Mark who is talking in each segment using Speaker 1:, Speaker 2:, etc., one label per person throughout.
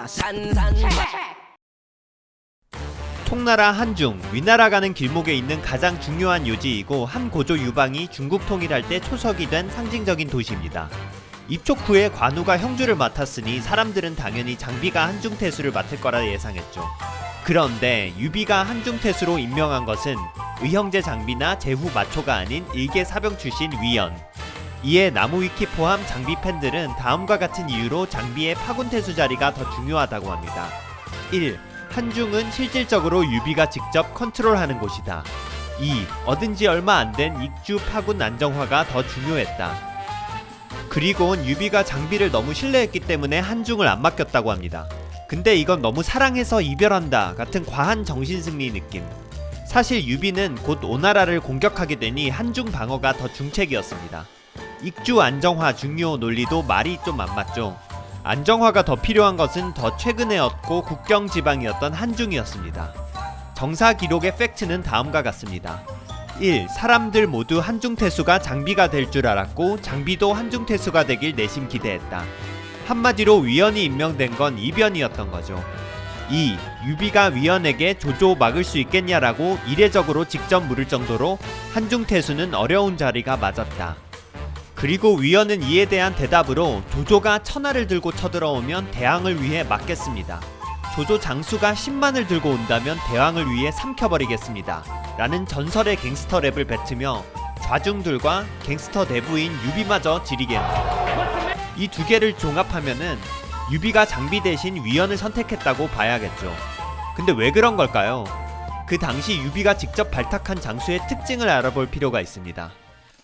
Speaker 1: 산산.
Speaker 2: 통나라 한중, 위나라 가는 길목에 있는 가장 중요한 요지이고 한 고조 유방이 중국 통일할 때 초석이 된 상징적인 도시입니다. 입촉 후에 관우가 형주를 맡았으니 사람들은 당연히 장비가 한중태수를 맡을 거라 예상했죠. 그런데 유비가 한중태수로 임명한 것은 의형제 장비나 제후 마초가 아닌 일개 사병 출신 위연. 이에 나무위키 포함 장비 팬들은 다음과 같은 이유로 장비의 파군태수 자리가 더 중요하다고 합니다. 1. 한중은 실질적으로 유비가 직접 컨트롤하는 곳이다. 2. 얻은 지 얼마 안 된 익주 파군 안정화가 더 중요했다. 그리고는 유비가 장비를 너무 신뢰했기 때문에 한중을 안 맡겼다고 합니다. 근데 이건 너무 사랑해서 이별한다 같은 과한 정신승리 느낌. 사실 유비는 곧 오나라를 공격하게 되니 한중 방어가 더 중책이었습니다. 익주 안정화 중요 논리도 말이 좀 안 맞죠. 안정화가 더 필요한 것은 더 최근에 얻고 국경 지방이었던 한중이었습니다. 정사 기록의 팩트는 다음과 같습니다. 1. 사람들 모두 한중태수가 장비가 될 줄 알았고 장비도 한중태수가 되길 내심 기대했다. 한마디로 위연이 임명된 건 이변이었던 거죠. 2. 유비가 위연에게 조조 막을 수 있겠냐라고 이례적으로 직접 물을 정도로 한중태수는 어려운 자리가 맞았다. 그리고 위연은 이에 대한 대답으로 조조가 천하를 들고 쳐들어오면 대왕을 위해 막겠습니다. 조조 장수가 10만을 들고 온다면 대왕을 위해 삼켜버리겠습니다. 라는 전설의 갱스터 랩을 뱉으며 좌중들과 갱스터 내부인 유비마저 지리게 합니다. 이 두 개를 종합하면은 유비가 장비 대신 위연을 선택했다고 봐야겠죠. 근데 왜 그런 걸까요? 그 당시 유비가 직접 발탁한 장수의 특징을 알아볼 필요가 있습니다.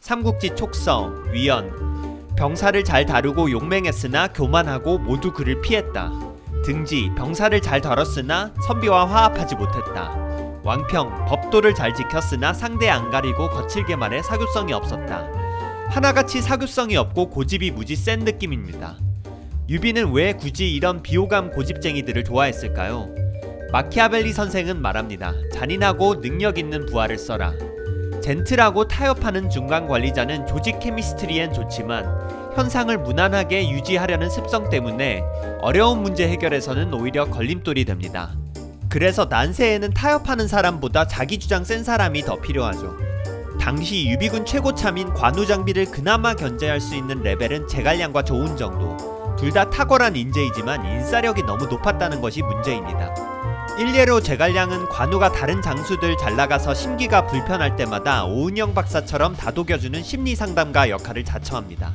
Speaker 2: 삼국지 촉서, 위연, 병사를 잘 다루고 용맹했으나 교만하고 모두 그를 피했다. 등지, 병사를 잘 다뤘으나 선비와 화합하지 못했다. 왕평, 법도를 잘 지켰으나 상대 안 가리고 거칠게 말해 사교성이 없었다. 하나같이 사교성이 없고 고집이 무지 센 느낌입니다. 유비는 왜 굳이 이런 비호감 고집쟁이들을 좋아했을까요? 마키아벨리 선생은 말합니다. 잔인하고 능력 있는 부하를 써라. 젠틀하고 타협하는 중간 관리자는 조직 케미스트리엔 좋지만 현상을 무난하게 유지하려는 습성 때문에 어려운 문제 해결에서는 오히려 걸림돌이 됩니다. 그래서 난세에는 타협하는 사람보다 자기 주장 센 사람이 더 필요하죠. 당시 유비군 최고참인 관우 장비를 그나마 견제할 수 있는 레벨은 제갈량과 조운 정도. 둘 다 탁월한 인재이지만 인싸력이 너무 높았다는 것이 문제입니다. 일례로 제갈량은 관우가 다른 장수들 잘나가서 심기가 불편할 때마다 오은영 박사처럼 다독여주는 심리상담가 역할을 자처합니다.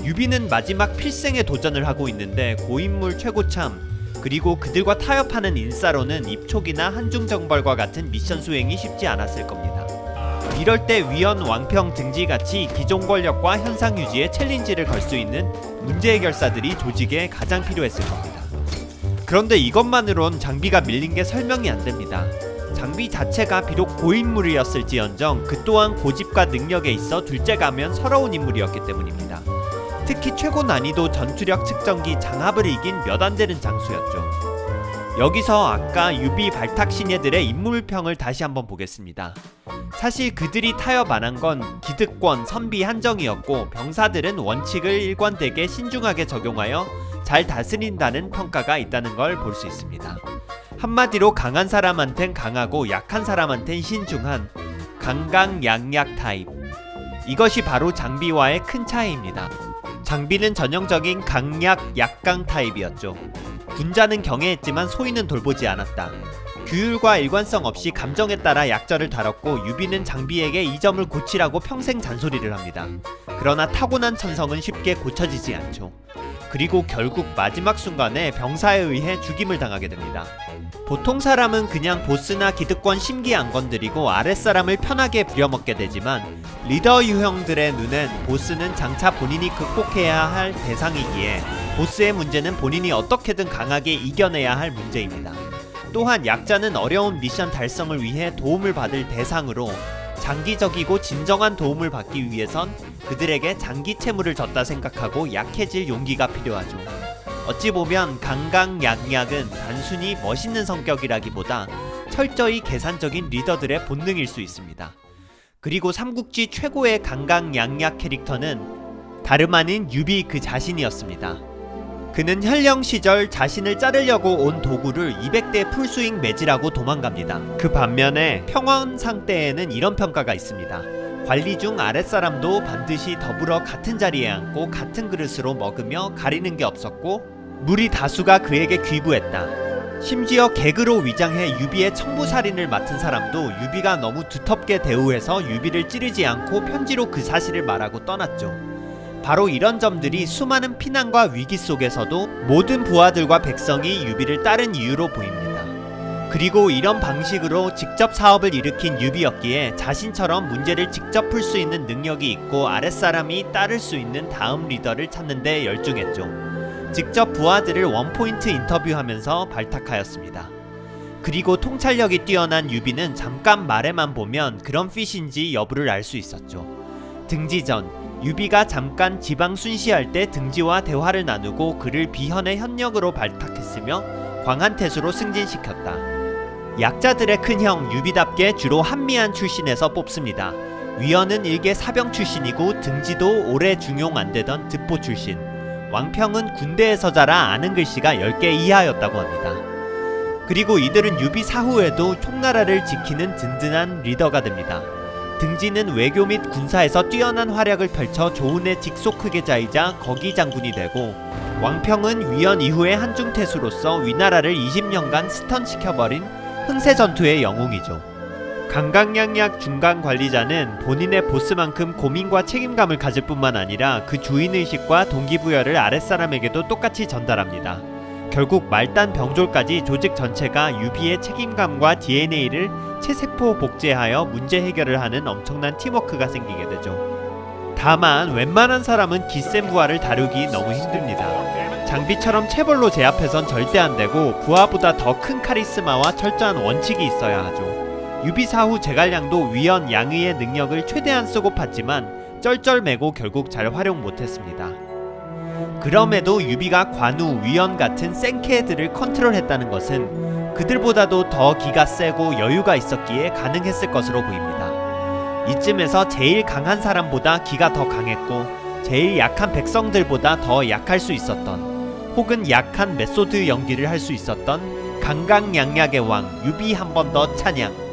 Speaker 2: 유비는 마지막 필생의 도전을 하고 있는데 고인물 최고참 그리고 그들과 타협하는 인싸로는 입촉이나 한중정벌과 같은 미션 수행이 쉽지 않았을 겁니다. 이럴 때 위연, 왕평 등지같이 기존 권력과 현상 유지에 챌린지를 걸 수 있는 문제 해결사들이 조직에 가장 필요했을 겁니다. 그런데 이것만으론 장비가 밀린 게 설명이 안 됩니다. 장비 자체가 비록 고인물이었을지언정 그 또한 고집과 능력에 있어 둘째 가면 서러운 인물이었기 때문입니다. 특히 최고 난이도 전투력 측정기 장합을 이긴 몇 안 되는 장수였죠. 여기서 아까 유비 발탁 신예들의 인물평을 다시 한번 보겠습니다. 사실 그들이 타협 안 한 건 기득권, 선비 한정이었고 병사들은 원칙을 일관되게 신중하게 적용하여 잘 다스린다는 평가가 있다는 걸 볼 수 있습니다. 한마디로 강한 사람한텐 강하고 약한 사람한텐 신중한 강강약약 타입. 이것이 바로 장비와의 큰 차이입니다. 장비는 전형적인 강약 약강 타입이었죠. 군자는 경애했지만 소인은 돌보지 않았다. 규율과 일관성 없이 감정에 따라 약절을 다뤘고 유비는 장비에게 이 점을 고치라고 평생 잔소리를 합니다. 그러나 타고난 천성은 쉽게 고쳐지지 않죠. 그리고 결국 마지막 순간에 병사에 의해 죽임을 당하게 됩니다. 보통 사람은 그냥 보스나 기득권 심기 안 건드리고 아랫사람을 편하게 부려먹게 되지만 리더 유형들의 눈엔 보스는 장차 본인이 극복해야 할 대상이기에 보스의 문제는 본인이 어떻게든 강하게 이겨내야 할 문제입니다. 또한 약자는 어려운 미션 달성을 위해 도움을 받을 대상으로 장기적이고 진정한 도움을 받기 위해선 그들에게 장기 채무를 졌다 생각하고 약해질 용기가 필요하죠. 어찌 보면 강강약약은 단순히 멋있는 성격이라기보다 철저히 계산적인 리더들의 본능일 수 있습니다. 그리고 삼국지 최고의 강강약약 캐릭터는 다름 아닌 유비 그 자신이었습니다. 그는 현령 시절 자신을 자르려고 온 도구를 200대 풀스윙 매지라고 도망갑니다. 그 반면에 평원상 때에는 이런 평가가 있습니다. 관리 중 아랫사람도 반드시 더불어 같은 자리에 앉고 같은 그릇으로 먹으며 가리는 게 없었고 무리 다수가 그에게 귀부했다. 심지어 개그로 위장해 유비의 청부살인을 맡은 사람도 유비가 너무 두텁게 대우해서 유비를 찌르지 않고 편지로 그 사실을 말하고 떠났죠. 바로 이런 점들이 수많은 피난과 위기 속에서도 모든 부하들과 백성이 유비를 따른 이유로 보입니다. 그리고 이런 방식으로 직접 사업을 일으킨 유비였기에 자신처럼 문제를 직접 풀 수 있는 능력이 있고 아랫사람이 따를 수 있는 다음 리더를 찾는 데 열중했죠. 직접 부하들을 원포인트 인터뷰하면서 발탁하였습니다. 그리고 통찰력이 뛰어난 유비는 잠깐 말에만 보면 그런 핏인지 여부를 알 수 있었죠. 등지 전 유비가 잠깐 지방 순시할 때 등지와 대화를 나누고 그를 비현의 현역으로 발탁했으며 광한태수로 승진시켰다. 약자들의 큰형 유비답게 주로 한미한 출신에서 뽑습니다. 위원은 일개 사병 출신이고 등지도 오래 중용 안되던 듣보 출신, 왕평은 군대에서 자라 아는 글씨가 10개 이하였다고 합니다. 그리고 이들은 유비 사후에도 총나라를 지키는 든든한 리더가 됩니다. 등지는 외교 및 군사에서 뛰어난 활약을 펼쳐 조은의 직속 후계자이자 거기 장군이 되고 왕평은 위원 이후의 한중태수로서 위나라를 20년간 스턴시켜버린 흥세전투의 영웅이죠. 강강약약 중간관리자는 본인의 보스만큼 고민과 책임감을 가질 뿐만 아니라 그 주인의식과 동기부여를 아랫사람에게도 똑같이 전달합니다. 결국 말단 병졸까지 조직 전체가 유비의 책임감과 DNA를 체세포 복제하여 문제 해결을 하는 엄청난 팀워크가 생기게 되죠. 다만 웬만한 사람은 기센 부하를 다루기 너무 힘듭니다. 장비처럼 체벌로 제압해선 절대 안되고 부하보다 더 큰 카리스마와 철저한 원칙이 있어야 하죠. 유비 사후 제갈량도 위원 양의의 능력을 최대한 쓰고 팠지만 쩔쩔매고 결국 잘 활용 못했습니다. 그럼에도 유비가 관우, 위원 같은 생캐들을 컨트롤했다는 것은 그들보다도 더 기가 세고 여유가 있었기에 가능했을 것으로 보입니다. 이쯤에서 제일 강한 사람보다 기가 더 강했고 제일 약한 백성들보다 더 약할 수 있었던, 혹은 약한 메소드 연기를 할 수 있었던 강강약약의 왕 유비 한 번 더 찬양.